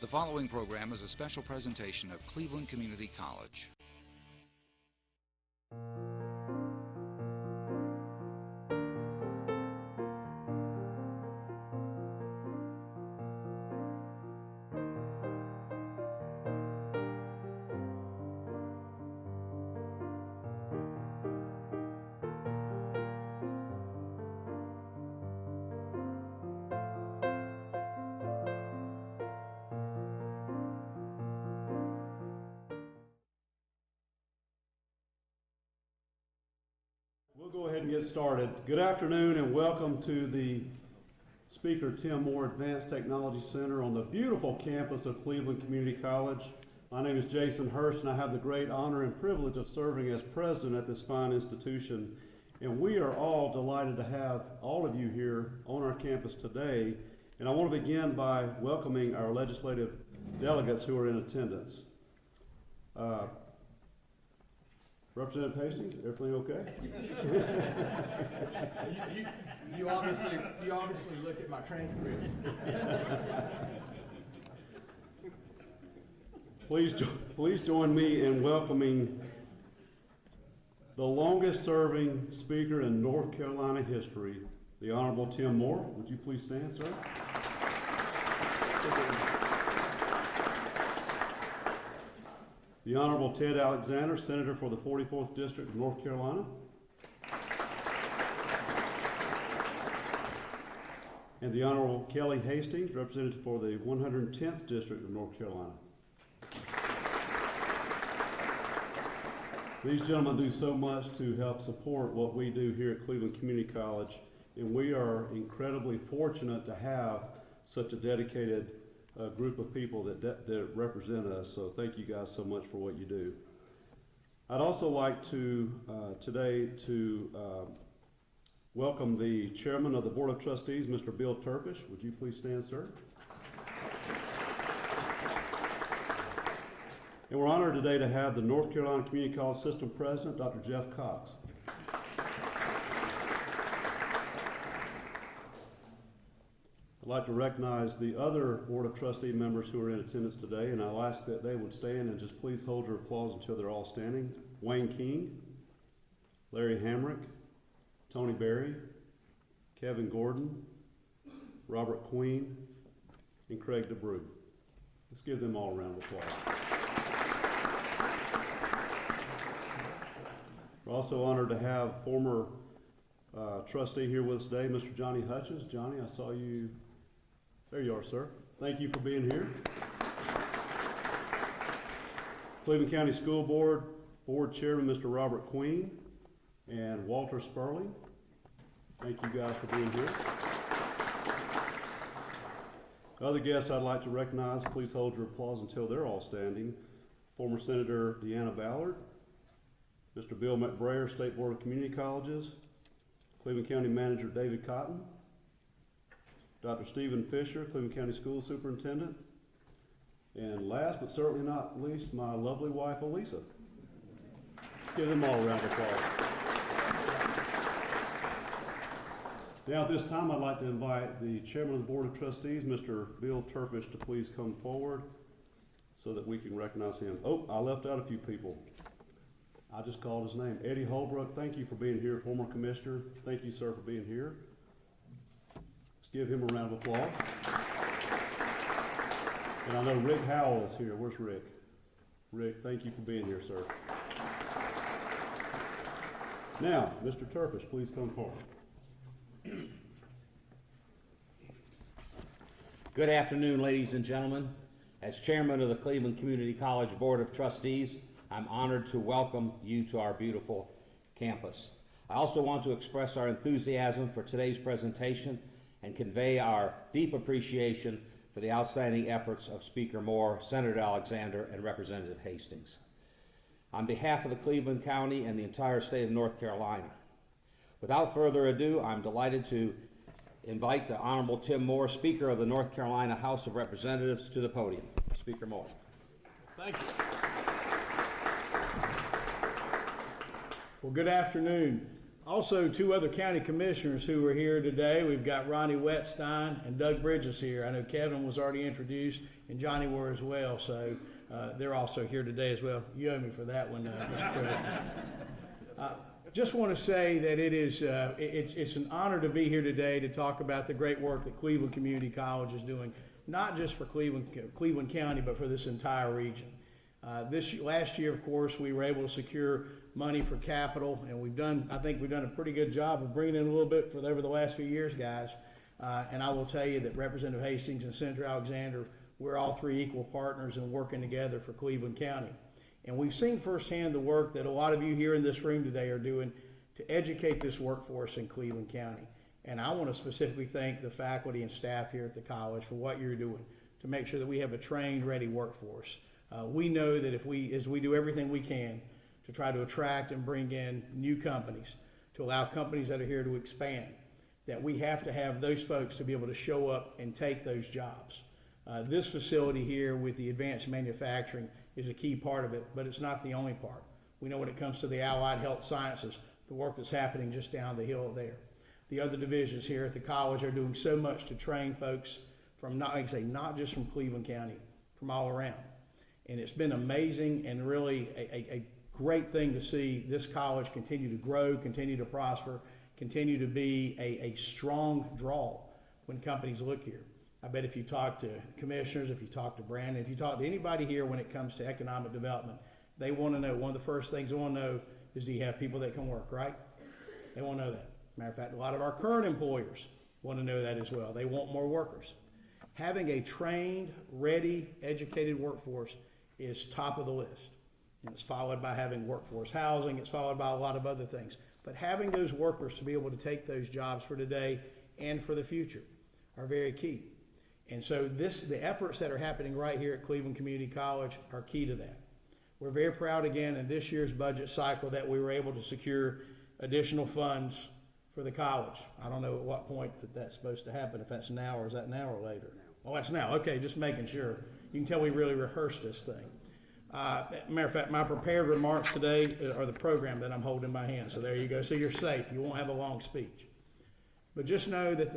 The following program is a special presentation of Cleveland Community College. We'll go ahead and get started. Good afternoon and welcome to the Speaker Tim Moore Advanced Technology Center on the beautiful campus of Cleveland Community College. My name is Jason Hurst and I have the great honor and privilege of serving as president at this fine institution. And we are all delighted to have all of you here on our campus today. And I want to begin by welcoming our legislative delegates who are in attendance. Representative Hastings, everything okay? You obviously looked at my transcript. Please join me in welcoming the longest serving speaker in North Carolina history, the Honorable Tim Moore. Would you please stand, sir? The Honorable Ted Alexander, Senator for the 44th District of North Carolina. And the Honorable Kelly Hastings, Representative for the 110th District of North Carolina. These gentlemen do so much to help support what we do here at Cleveland Community College, and we are incredibly fortunate to have such a dedicated group of people that represent us, so thank you guys so much for what you do. I'd also like to today welcome the Chairman of the Board of Trustees, Mr. Bill Turpish. Would you please stand, sir? And we're honored today to have the North Carolina Community College System President, Dr. Jeff Cox. I'd like to recognize the other Board of Trustee members who are in attendance today, and I'll ask that they would stand and just please hold your applause until they're all standing. Wayne King, Larry Hamrick, Tony Berry, Kevin Gordon, Robert Queen, and Craig DeBrew. Let's give them all a round of applause. We're also honored to have former trustee here with us today, Mr. Johnny Hutchins. Johnny, I saw you. There you are, sir. Thank you for being here. Cleveland County School Board Chairman, Mr. Robert Queen, and Walter Sperling. Thank you guys for being here. Other guests I'd like to recognize, please hold your applause until they're all standing. Former Senator Deanna Ballard, Mr. Bill McBrayer, State Board of Community Colleges, Cleveland County Manager David Cotton, Dr. Stephen Fisher, Cleveland County School Superintendent, and last but certainly not least, my lovely wife, Elisa. Let's give them all a round of applause. Now at this time, I'd like to invite the Chairman of the Board of Trustees, Mr. Bill Turpish, to please come forward so that we can recognize him. Oh, I left out a few people. I just called his name. Eddie Holbrook, thank you for being here, former commissioner. Thank you, sir, for being here. Let's give him a round of applause. And I know Rick Howell is here. Where's Rick? Rick, thank you for being here, sir. Now, Mr. Turpish, please come forward. Good afternoon, ladies and gentlemen. As chairman of the Cleveland Community College Board of Trustees, I'm honored to welcome you to our beautiful campus. I also want to express our enthusiasm for today's presentation and convey our deep appreciation for the outstanding efforts of Speaker Moore, Senator Alexander, and Representative Hastings. On behalf of the Cleveland County and the entire state of North Carolina, without further ado, I'm delighted to invite the Honorable Tim Moore, Speaker of the North Carolina House of Representatives, to the podium. Speaker Moore. Thank you. Well, good afternoon. Also, two other county commissioners who are here today. We've got Ronnie Wetstein and Doug Bridges here. I know Kevin was already introduced and Johnny were as well, so they're also here today as well. You owe me for that one, Mr. President. Just want to say that it's an honor to be here today to talk about the great work that Cleveland Community College is doing, not just for Cleveland County, but for this entire region. Last year, of course, we were able to secure money for capital, and I think we've done a pretty good job of bringing in a little bit over the last few years, guys. And I will tell you that Representative Hastings and Senator Alexander, we're all three equal partners in working together for Cleveland County. And we've seen firsthand the work that a lot of you here in this room today are doing to educate this workforce in Cleveland County. And I want to specifically thank the faculty and staff here at the college for what you're doing to make sure that we have a trained, ready workforce. We know that as we do everything we can to try to attract and bring in new companies, to allow companies that are here to expand, that we have to have those folks to be able to show up and take those jobs. This facility here with the advanced manufacturing is a key part of it, but it's not the only part. We know when it comes to the allied health sciences, the work that's happening just down the hill there. The other divisions here at the college are doing so much to train folks from, not just from Cleveland County, from all around. And it's been amazing and really a great thing to see this college continue to grow, continue to prosper, continue to be a strong draw when companies look here. I bet if you talk to commissioners, if you talk to Brandon, if you talk to anybody here when it comes to economic development, they want to know, one of the first things they want to know is, do you have people that can work, right? They want to know that. Matter of fact, a lot of our current employers want to know that as well. They want more workers. Having a trained, ready, educated workforce is top of the list. And it's followed by having workforce housing. It's followed by a lot of other things. But having those workers to be able to take those jobs for today and for the future are very key. And so the efforts that are happening right here at Cleveland Community College are key to that. We're very proud again in this year's budget cycle that we were able to secure additional funds for the college. I don't know at what point that's supposed to happen, if that's now or is that now or later? Oh, that's now. Okay, just making sure. You can tell we really rehearsed this thing. Matter of fact, my prepared remarks today are the program that I'm holding in my hand. So there you go. So you're safe. You won't have a long speech. But just know that I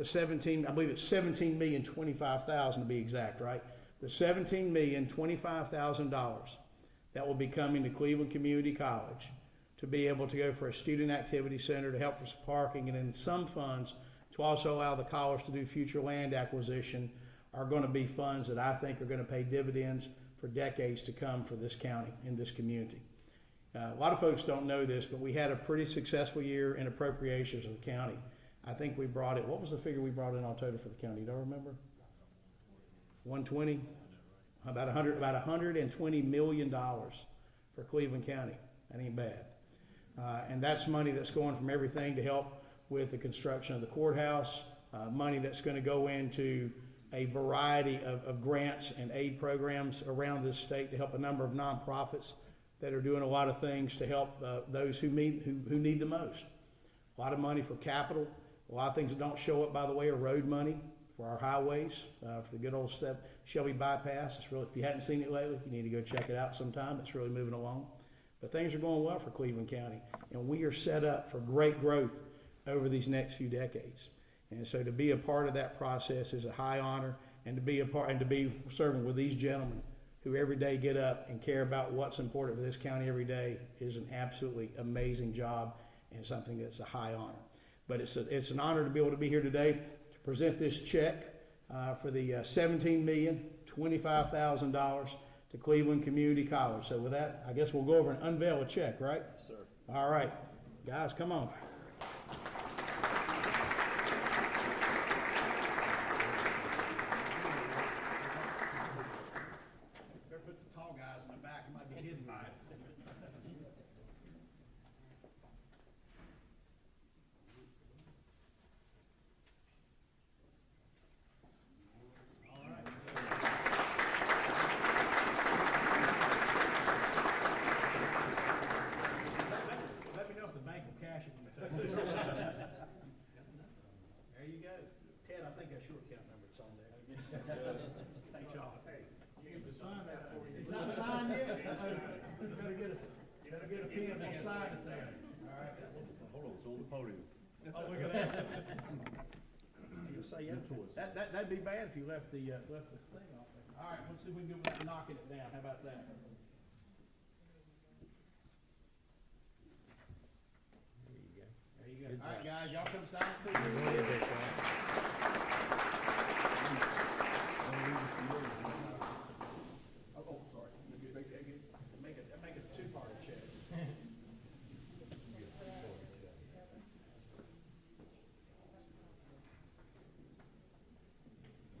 believe it's $17,025,000 to be exact, right? The $17,025,000 that will be coming to Cleveland Community College to be able to go for a student activity center, to help for some parking, and then some funds to also allow the college to do future land acquisition are going to be funds that I think are going to pay dividends for decades to come for this county and this community. A lot of folks don't know this, but we had a pretty successful year in appropriations of the county. I think we brought it, what was the figure we brought in October for the county? Do I remember? 120? About $120 million for Cleveland County. That ain't bad. And that's money that's going from everything to help with the construction of the courthouse, money that's going to go into a variety of grants and aid programs around this state to help a number of nonprofits that are doing a lot of things to help those who need the most. A lot of money for capital. A lot of things that don't show up, by the way, are road money for our highways, for the good old Shelby bypass. It's really, if you hadn't seen it lately, you need to go check it out sometime. It's really moving along. But things are going well for Cleveland County, and we are set up for great growth over these next few decades. And so to be a part of that process is a high honor, and to be serving with these gentlemen who every day get up and care about what's important for this county every day is an absolutely amazing job and something that's a high honor. But it's an honor to be able to be here today to present this check for the $17,025,000 to Cleveland Community College. So with that, I guess we'll go over and unveil a check, right? Yes, sir. All right. Guys, come on. Better put the tall guys in the back. It might be hidden by it. There you go. Ted, I think that's your account number. It's on there. Thanks, y'all. Hey, you need to sign that for you. It's not signed yet. Better get a pen and sign it there. All right. Hold on, it's on the podium. Oh, look at that. Say, that'd be bad if you left the thing off there. All right, let's see if we can do without knocking it down. How about that? There you go. There you go. Good All right, job. guys, y'all come sign it too. Oh, sorry. Make it a two-parter check.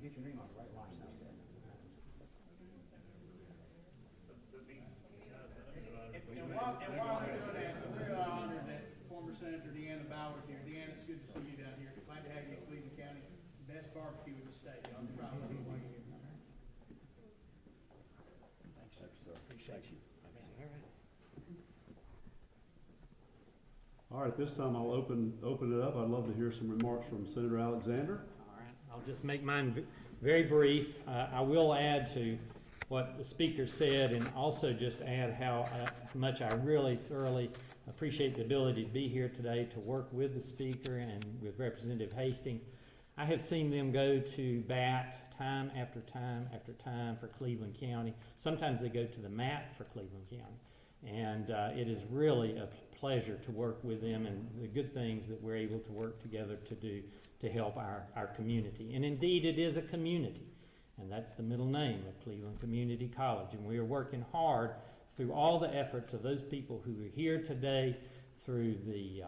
Get your name on the right line now. And while they're doing that, we're honored that former Senator Deanna Bowers here. Deanna, it's good to see you down here. Glad to have you in Cleveland County. Best barbecue in the state. I'm proud of you. Thanks, sir. Appreciate you. All right, at this time I'll open it up. I'd love to hear some remarks from Senator Alexander. All right, I'll just make mine very brief. I will add to what the speaker said and also just add how much I really thoroughly appreciate the ability to be here today to work with the speaker and with Representative Hastings. I have seen them go to bat time after time after time for Cleveland County. Sometimes they go to the mat for Cleveland County. And it is really a pleasure to work with them and the good things that we're able to work together to do to help our community. And indeed, it is a community. And that's the middle name of Cleveland Community College. And we are working hard through all the efforts of those people who are here today, through the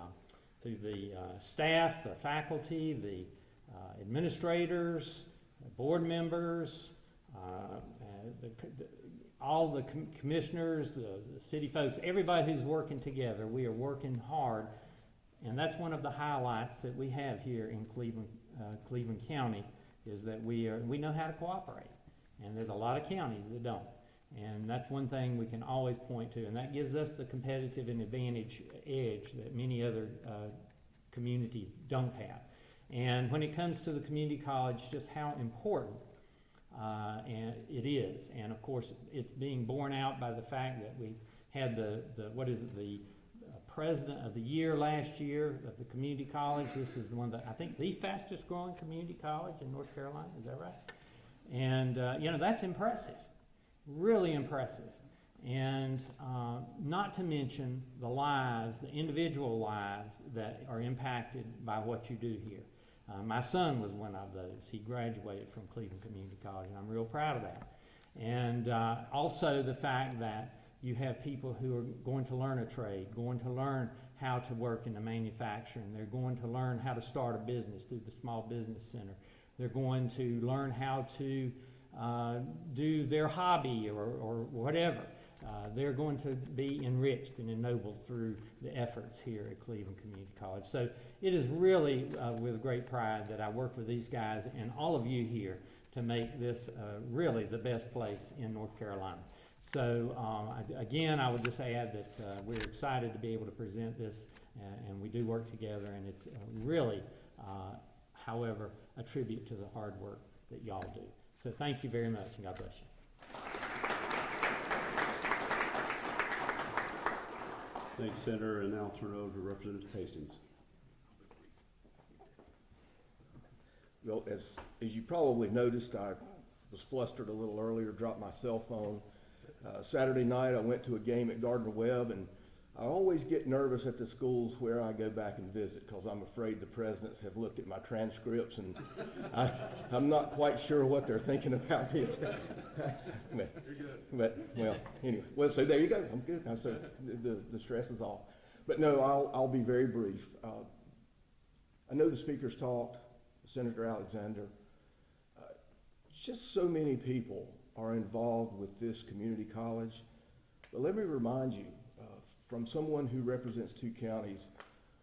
staff, the faculty, the administrators, the board members, all the commissioners, the city folks, everybody who's working together. We are working hard, and that's one of the highlights that we have here in Cleveland County, is that we know how to cooperate, and there's a lot of counties that don't. And that's one thing we can always point to, and that gives us the competitive and advantage edge that many other communities don't have. And when it comes to the community college, just how important and it is. And of course, it's being borne out by the fact that we had the president of the year last year of the community college. This is the one that I think the fastest growing community college in North Carolina. Is that right? And you know, that's impressive, really impressive. And not to mention the lives, the individual lives that are impacted by what you do here. My son was one of those. He graduated from Cleveland Community College, and I'm real proud of that. And also the fact that you have people who are going to learn a trade, going to learn how to work in the manufacturing. They're going to learn how to start a business through the Small Business Center. They're going to learn how to do their hobby or whatever. They're going to be enriched and ennobled through the efforts here at Cleveland Community College. So it is really with great pride that I work with these guys and all of you here to make this really the best place in North Carolina. So again, I would just add that we're excited to be able to present this, and we do work together, and it's really, however, a tribute to the hard work that y'all do. So thank you very much, and God bless you. Thanks, Senator, and now I'll turn it over to Representative Hastings. Well, as you probably noticed, I was flustered a little earlier, dropped my cell phone. Saturday night, I went to a game at Gardner-Webb, and I always get nervous at the schools where I go back and visit because I'm afraid the presidents have looked at my transcripts, and I'm not quite sure what they're thinking about me. but well, anyway. Well, so there you go. I'm good. So the stress is off. But no, I'll be very brief. I know the speakers talked, Senator Alexander. Just so many people are involved with this community college. But let me remind you, from someone who represents 2 counties,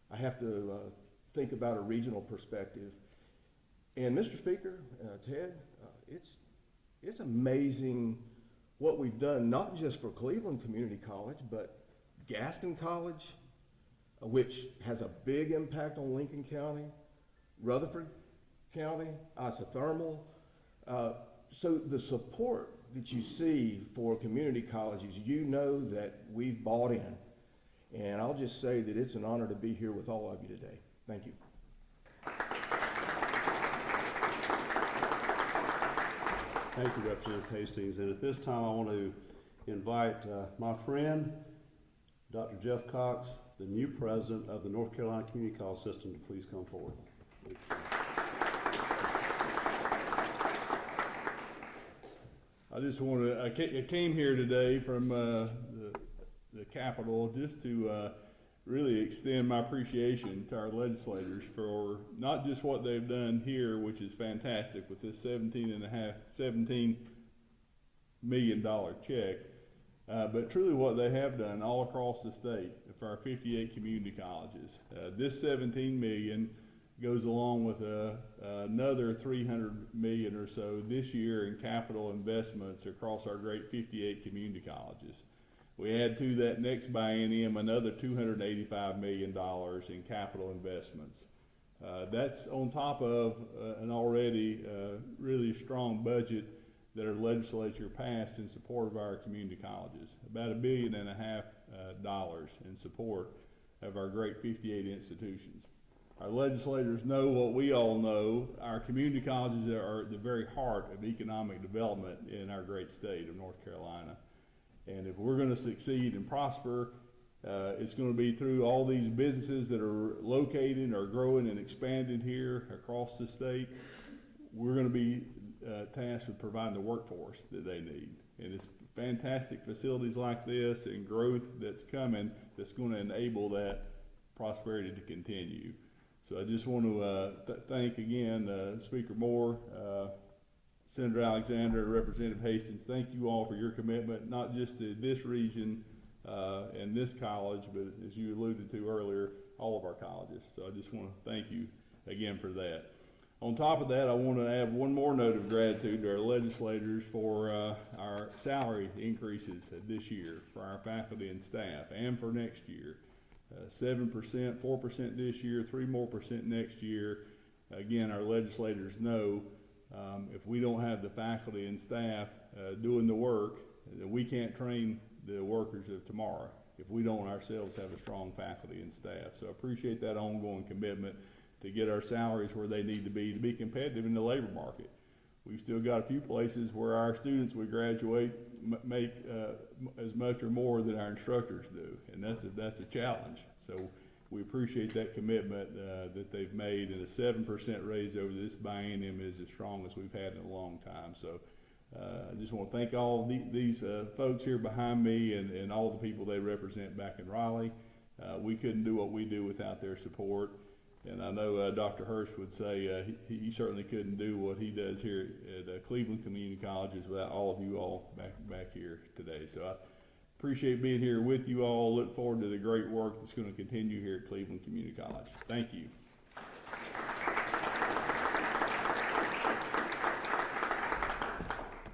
I have to think about a regional perspective. And Mr. Speaker, Ted, it's amazing what we've done, not just for Cleveland Community College, but Gaston College, which has a big impact on Lincoln County, Rutherford County, isothermal. So the support that you see for community colleges, you know that we've bought in. And I'll just say that it's an honor to be here with all of you today. Thank you. Thank you, Representative Hastings. And at this time, I want to invite my friend, Dr. Jeff Cox, the new president of the North Carolina Community College System, to please come forward. I just want to, I came here today from the Capitol just to really extend my appreciation to our legislators for not just what they've done here, which is fantastic with this $17 million check, but truly what they have done all across the state for our 58 community colleges. This $17 million goes along with another $300 million or so this year in capital investments across our great 58 community colleges. We add to that next biennium another $285 million in capital investments. That's on top of an already really strong budget that our legislature passed in support of our community colleges, about $1.5 billion in support of our great 58 institutions. Our legislators know what we all know. Our community colleges are at the very heart of economic development in our great state of North Carolina. And if we're going to succeed and prosper, it's going to be through all these businesses that are located or growing and expanding here across the state. We're going to be tasked with providing the workforce that they need. And it's fantastic facilities like this and growth that's coming that's going to enable that prosperity to continue. So I just want to thank again Speaker Moore, Senator Alexander, Representative Hastings. Thank you all for your commitment, not just to this region and this college, but as you alluded to earlier, all of our colleges. So I just want to thank you again for that. On top of that, I want to add one more note of gratitude to our legislators for our salary increases this year for our faculty and staff and for next year. 7%, 4% this year, 3% more next year. Again, our legislators know if we don't have the faculty and staff doing the work, then we can't train the workers of tomorrow if we don't ourselves have a strong faculty and staff. So I appreciate that ongoing commitment to get our salaries where they need to be competitive in the labor market. We've still got a few places where our students we graduate make as much or more than our instructors do, and that's a challenge. So we appreciate that commitment that they've made, and a 7% raise over this biennium is as strong as we've had in a long time. So I just want to thank all these folks here behind me and all the people they represent back in Raleigh. We couldn't do what we do without their support. And I know Dr. Hurst would say he certainly couldn't do what he does here at Cleveland Community Colleges without all of you all back here today. So I appreciate being here with you all. Look forward to the great work that's going to continue here at Cleveland Community College. Thank you.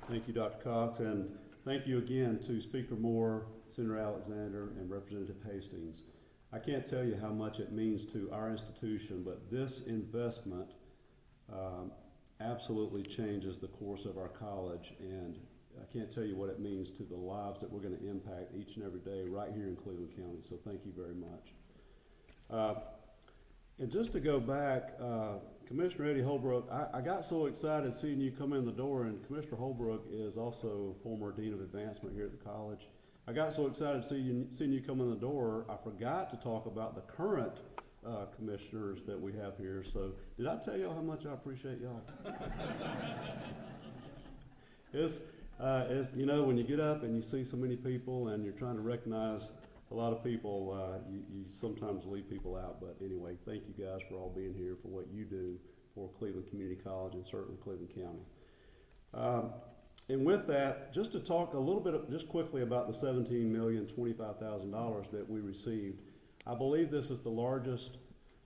Thank you, Dr. Cox, and thank you again to Speaker Moore, Senator Alexander, and Representative Hastings. I can't tell you how much it means to our institution, but this investment absolutely changes the course of our college, and I can't tell you what it means to the lives that we're going to impact each and every day right here in Cleveland County, so thank you very much. And just to go back, Commissioner Eddie Holbrook, I got so excited seeing you come in the door, and Commissioner Holbrook is also former Dean of Advancement here at the college. I got so excited seeing you come in the door, I forgot to talk about the current commissioners that we have here. So did I tell y'all how much I appreciate y'all? It's you know, when you get up and you see so many people and you're trying to recognize a lot of people, you sometimes leave people out. But anyway, thank you guys for all being here, for what you do for Cleveland Community College and certainly Cleveland County. And with that, just to talk a little bit, just quickly about the $17,025,000 that we received. I believe this is the largest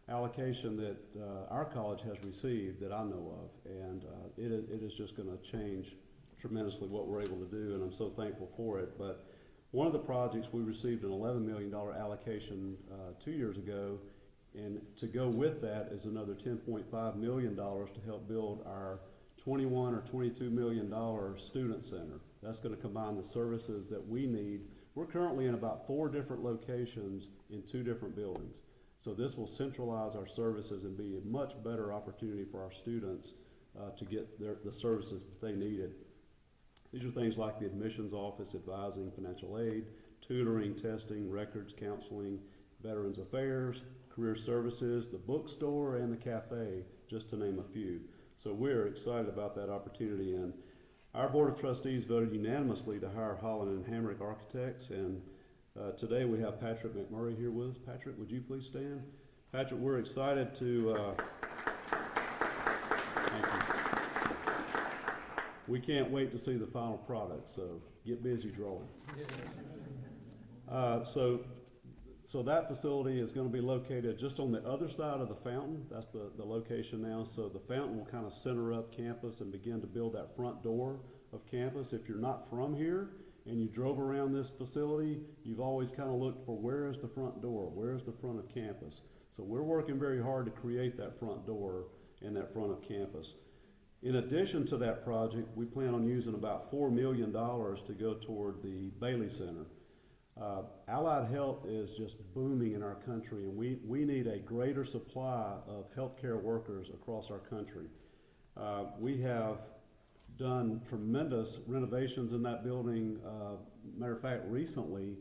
allocation that our college has received that I know of, and it is just going to change tremendously what we're able to do, and I'm so thankful for it. But one of the projects, we received an $11 million allocation 2 years ago, and to go with that is another $10.5 million to help build our $21 or $22 million student center. That's going to combine the services that we need We're currently in about 4 different locations in 2 different buildings. So this will centralize our services and be a much better opportunity for our students to get the services that they needed. These are things like the admissions office, advising financial aid, tutoring, testing, records, counseling, veterans affairs, career services, the bookstore, and the cafe, just to name a few. So we're excited about that opportunity, and our Board of Trustees voted unanimously to hire Holland and Hamrick Architects, and today we have Patrick McMurray here with us. Patrick, would you please stand? Patrick, we're excited to, thank you. We can't wait to see the final product, so get busy drawing. So that facility is going to be located just on the other side of the fountain. That's the location now. So the fountain will kind of center up campus and begin to build that front door of campus. If you're not from here and you drove around this facility, you've always kind of looked for where is the front door, where is the front of campus. So we're working very hard to create that front door and that front of campus. In addition to that project, we plan on using about $4 million to go toward the Bailey Center. Allied health is just booming in our country, and we need a greater supply of healthcare workers across our country. We have done tremendous renovations in that building. Matter of fact, recently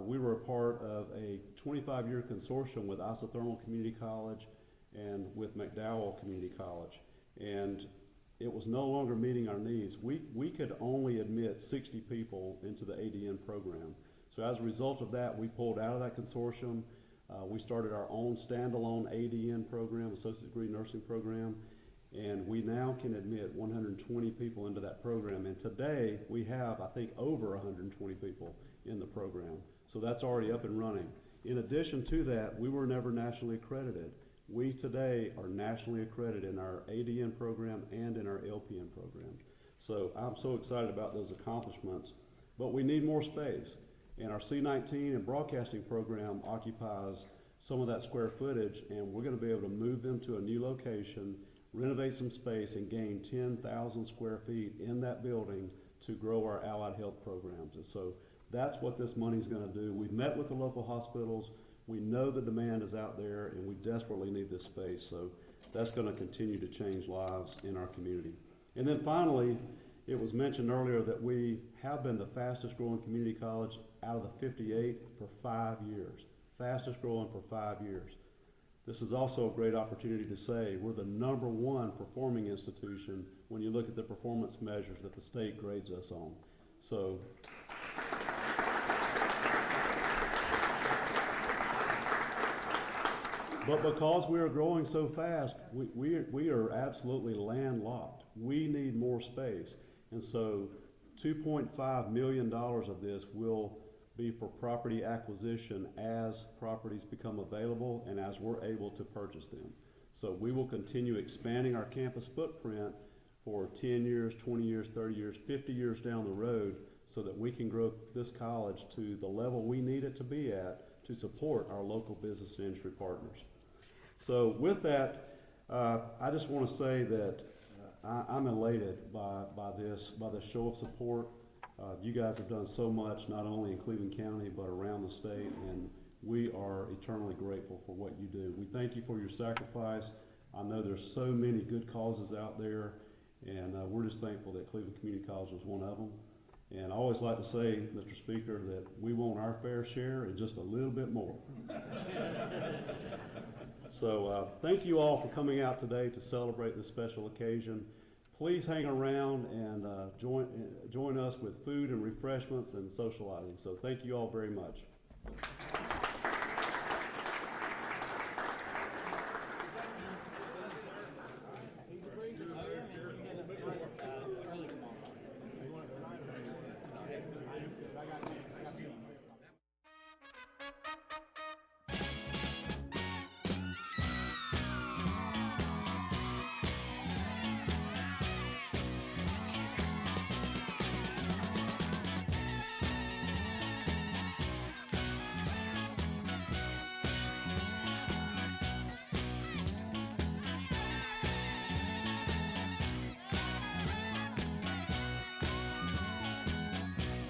we were a part of a 25-year consortium with Isothermal Community College and with McDowell Community College, and it was no longer meeting our needs. We could only admit 60 people into the ADN program. So as a result of that, we pulled out of that consortium. We started our own standalone ADN program, Associate Degree Nursing Program, and we now can admit 120 people into that program. And today, we have, I think, over 120 people in the program. So that's already up and running. In addition to that, we were never nationally accredited. We today are nationally accredited in our ADN program and in our LPN program. So I'm so excited about those accomplishments, but we need more space. And our C19 and broadcasting program occupies some of that square footage, and we're going to be able to move them to a new location, renovate some space, and gain 10,000 square feet in that building to grow our allied health programs. And so that's what this money is going to do. We've met with the local hospitals. We know the demand is out there, and we desperately need this space. So that's going to continue to change lives in our community. And then finally, it was mentioned earlier that we have been the fastest growing community college out of the 58 for 5 years. Fastest growing for 5 years. This is also a great opportunity to say we're the #1 performing institution when you look at the performance measures that the state grades us on. So but because we are growing so fast, we are absolutely landlocked. We need more space. And so $2.5 million of this will be for property acquisition as properties become available and as we're able to purchase them. So we will continue expanding our campus footprint for 10 years, 20 years, 30 years, 50 years down the road so that we can grow this college to the level we need it to be at to support our local business and industry partners. So with that, I just want to say that I'm elated by this show of support. You guys have done so much, not only in Cleveland County, but around the state, and we are eternally grateful for what you do. We thank you for your sacrifice. I know there's so many good causes out there, and we're just thankful that Cleveland Community College was one of them. And I always like to say, Mr. Speaker, that we want our fair share and just a little bit more. So thank you all for coming out today to celebrate this special occasion. Please hang around and join us with food and refreshments and socializing. So thank you all very much.